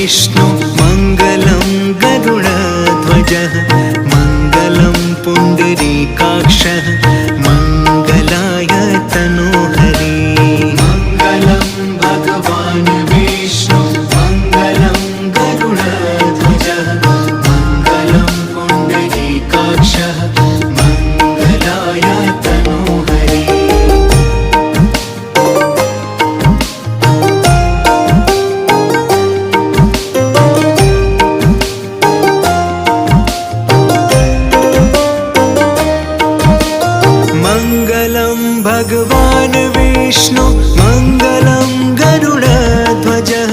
विष्णु मङ्गलं गरुडध्वजः मङ्गलं पुण्डरीकाक्षः मङ्गलाय तनोहरि मङ्गलं भगवान् विष्णु मङ्गलं गरुडध्वजः मङ्गलं पुण्डरीकाक्षः मङ्गलाय तनोहरि मङ्गलं भगवान् विष्णु मङ्गलं गरुडध्वजः